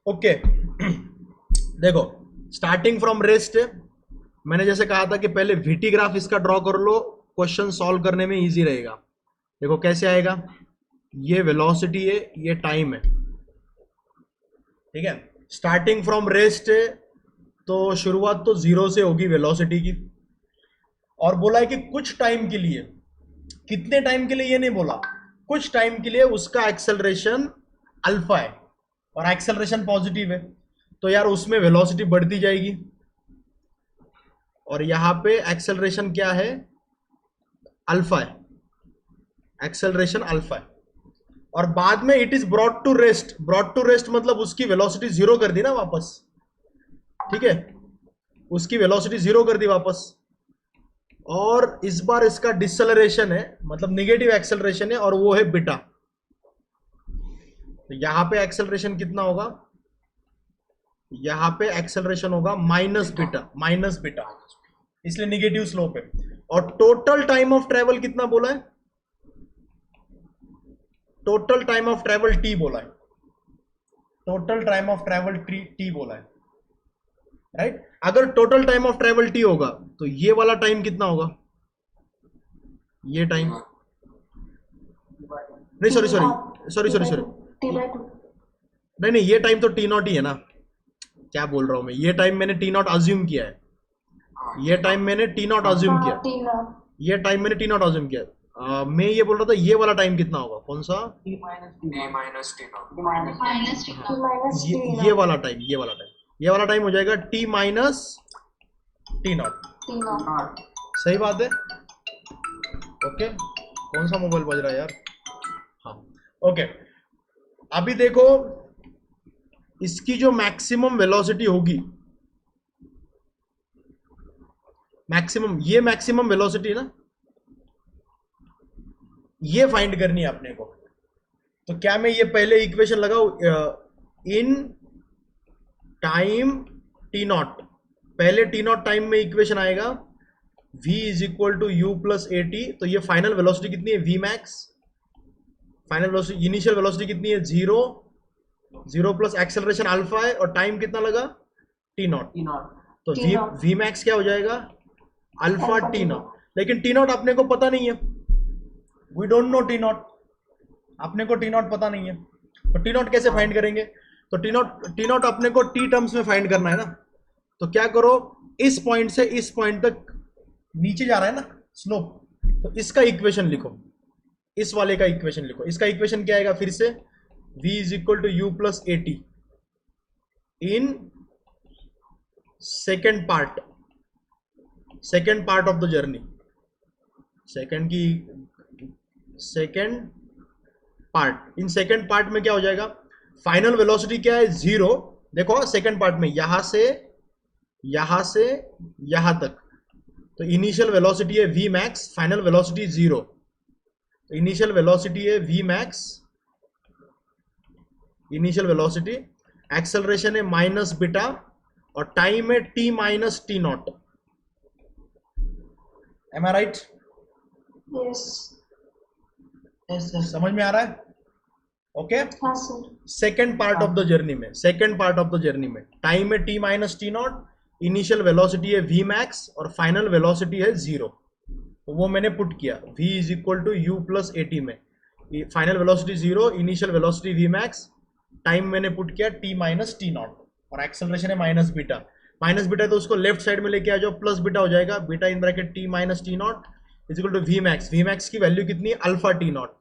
ओके देखो, स्टार्टिंग फ्रॉम रेस्ट, मैंने जैसे कहा था कि पहले वीटी ग्राफ इसका ड्रॉ कर लो, क्वेश्चन सॉल्व करने में इजी रहेगा। देखो कैसे आएगा, ये वेलोसिटी है, ये टाइम है। ठीक है, स्टार्टिंग फ्रॉम रेस्ट है, तो शुरुआत तो 0 से होगी वेलोसिटी की, और बोला है कि कुछ टाइम के लिए, कितने टाइम के लिए ये नहीं बोला, कुछ टाइम के लिए उसका एक्सेलरेशन अल्फा है और एक्सेलरेशन पॉजिटिव है, तो यार उसमें वेलोसिटी बढ़ती जाएगी। और यहां पे एक्सेलरेशन क्या है, अल्फा है, एक्सेलरेशन अल्फा है। और बाद में it is brought to rest, brought to rest मतलब उसकी वेलोसिटी 0 कर दी ना वापस। ठीक है, उसकी वेलोसिटी 0 कर दी वापस, और इस बार इसका डिसलेरेशन है, मतलब निगेटिव एक्सेलरेशन है, और वो है बीटा। तो यहां पे एक्सेलरेशन कितना होगा, यहां पे एक्सेलरेशन होगा माइनस बीटा, इसलिए निगेटिव स्लोप है। और टोटल टाइम ऑफ ट्रेवल कितना बोला है, total time of travel T बोला है, total time of travel T बोला है, राइट। अगर total time of travel T होगा तो ये वाला टाइम कितना होगा, ये टाइम, नहीं सॉरी नहीं, ये टाइम तो टी नॉट ही है ना, क्या बोल रहा हूं मैं, ये टाइम मैंने टी नॉट अज्यूम किया है, ये टाइम मैंने टी नॉट अज्यूम किया, ये टाइम मैंने टी नॉट अज्यूम किया। मैं ये बोल रहा था ये वाला टाइम कितना होगा, कौन सा, T minus T naught. Minus T ये वाला टाइम, ये वाला टाइम हो जाएगा टी माइनस टी नॉट। सही बात है। ओके, कौन सा मोबाइल बज रहा है यार, हाँ ओके। अभी देखो इसकी जो मैक्सिमम वेलोसिटी होगी, मैक्सिमम, ये मैक्सिमम वेलोसिटी ना, ये फाइंड करनी है अपने को। तो क्या मैं ये पहले इक्वेशन लगाऊं, इन टाइम टी नॉट, पहले टी नॉट टाइम में इक्वेशन आएगा v is equal to u plus a t. तो ये फाइनल वेलोसिटी कितनी है, v max, final velocity, initial velocity कितनी है, 0 प्लस एक्सेलरेशन अल्फा है, और टाइम कितना लगा, टी नॉट। तो v मैक्स क्या हो जाएगा, अल्फा टी नॉट। लेकिन टी नॉट अपने को पता नहीं है, we don't know t nought, अपने को टी नॉट पता नहीं है। तो टी नॉट कैसे फाइंड करेंगे, तो टी नॉट अपने को टी टर्म्स में फाइंड करना है ना। तो क्या करो, इस पॉइंट से इस पॉइंट तक नीचे जा रहा है ना स्लोप, तो इसका इक्वेशन लिखो, इस वाले का इक्वेशन लिखो। इसका इक्वेशन क्या आएगा फिर से, v is equal to u plus a t in second part of the journey, second part. इन सेकेंड पार्ट में क्या हो जाएगा, फाइनल वेलोसिटी क्या है, 0। देखो सेकेंड पार्ट में यहां से यहां तक, तो इनिशियल वेलोसिटी है v मैक्स, फाइनल वेलोसिटी 0। तो इनिशियल वेलोसिटी है v max, initial velocity, acceleration है माइनस बीटा, और टाइम है t minus t naught. Am I right? Yes. Yes sir समझ में आ रहा है? ओके हाँ sir. Second part of the journey में, second part of the journey में टाइम है t minus t naught, initial velocity है v मैक्स और फाइनल वेलोसिटी है 0, तो वो मैंने पुट किया v is equal to u plus a t में, final velocity 0, initial velocity v max, time मैंने पुट किया t माइनस टी नॉट और एक्सेलरेशन है माइनस बीटा तो उसको लेफ्ट साइड में लेके आ जाओ, प्लस बीटा हो जाएगा, beta in bracket t minus t nought is equal to v max की वैल्यू कितनी है अल्फा टी नॉट,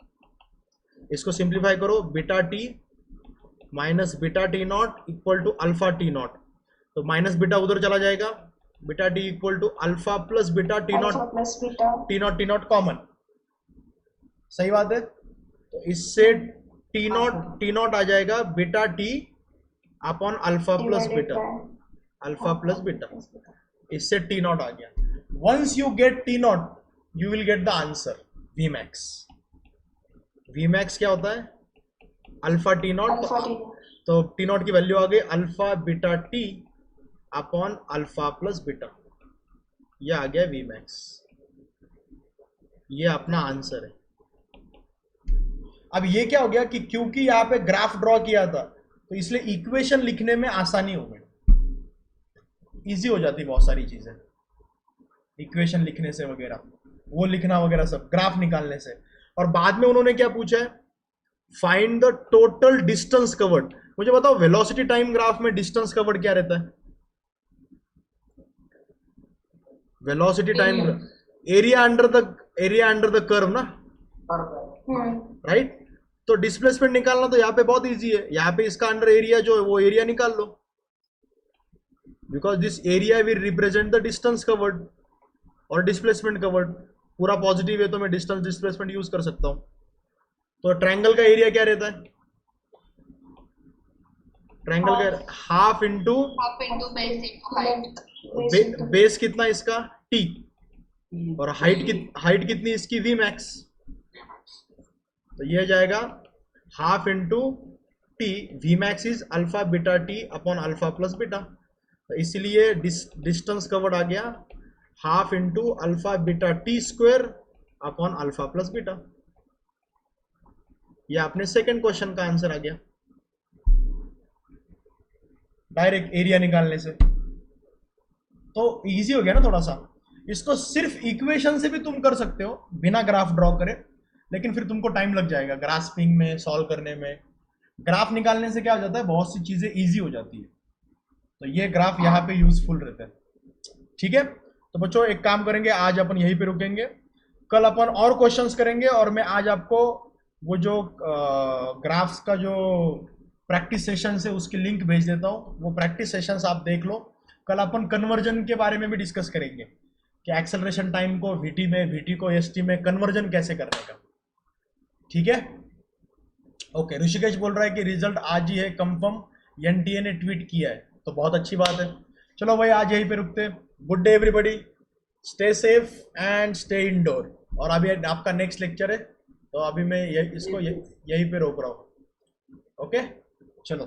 इसको सिंप्लीफाई करो, beta t minus beta t nought equal to alpha t nought, तो माइनस बीटा उधर चला जाएगा, beta t equal to alpha plus beta t Alpha plus beta. Nought common, सही बात है, तो इससे टी नॉट आ जाएगा beta t upon alpha plus Divided beta, by alpha plus beta, इससे टी नॉट आ गया. Once you get t not you will get the answer v max क्या होता है alpha t nought, alpha t. तो t nought की value आ गई alpha beta t upon alpha plus beta, ये आ गया वी मैक्स, ये अपना आंसर है. अब ये क्या हो गया कि क्योंकि यहाँ पे ग्राफ ड्रॉ किया था तो इसलिए इक्वेशन लिखने में आसानी हो गई, इजी हो जाती बहुत सारी चीजें इक्वेशन लिखने से वगैरह, वो लिखना वगैरह सब ग्राफ निकालने से. और बाद में उन्होंने क्या पूछा है, find the total distance covered. मुझे बताओ वेलोसिटी टाइम ग्राफ में डिस्टेंस कवर्ड क्या रहता है? Velocity time area under the curve ना, राइट? तो डिस्प्लेसमेंट निकालना तो यहाँ पे बहुत इजी है, यहाँ पे इसका अंडर एरिया जो है वो एरिया निकाल लो, because this area will represent the distance covered और डिस्प्लेसमेंट कवर्ड, पूरा पॉजिटिव है तो मैं डिस्टेंस डिस्प्लेसमेंट यूज कर सकता हूं. तो ट्रायंगल का एरिया क्या रहता है? ट्रायंगल का half into base into height. Base कितना इसका t और हाइट कितनी इसकी v मैक्स, तो ये जाएगा half into t, v max is alpha beta t upon alpha plus beta, तो इसलिए डिस्टेंस कवर्ड आ गया half into alpha beta t square upon alpha plus beta. ये आपने सेकंड क्वेश्चन का आंसर आ गया डायरेक्ट एरिया निकालने से, तो इजी हो गया ना थोड़ा सा. इसको सिर्फ इक्वेशन से भी तुम कर सकते हो बिना ग्राफ ड्रॉ करे, लेकिन फिर तुमको टाइम लग जाएगा ग्रास्पिंग में, सॉल्व करने में. ग्राफ निकालने से क्या हो जाता है, बहुत सी चीजें इजी हो जाती है, तो ये ग्राफ यहाँ पे यूजफुल रहता है. ठीक है, तो बच्चों एक काम करेंगे, आज अपन यहीं पे रुकेंगे, कल अपन और क्वेश्चंस करेंगे, और मैं आज आपको वो जो ग्राफ्स का जो प्रैक्टिस सेशन है उसकी लिंक भेज देता हूँ, वो प्रैक्टिस सेशंस आप देख लो. कल अपन कन्वर्जन के बारे में भी डिस्कस करेंगे कि एक्सेलरेशन टाइम को वीटी में, वीटी को एसटी में कन्वर्जन कैसे करने का. ठीक है, ओके. ऋषिकेश बोल रहा है कि रिजल्ट आज ही है कंफर्म, एनटीए ने ट्वीट किया है, तो बहुत अच्छी बात है. चलो भाई आज यहीं पे रुकते हैं. Good day everybody, stay safe and stay indoor. और अभी आपका नेक्स्ट लेक्चर है, तो अभी मैं इसको यहीं पे रोक रहा हूँ. ओके, चलो.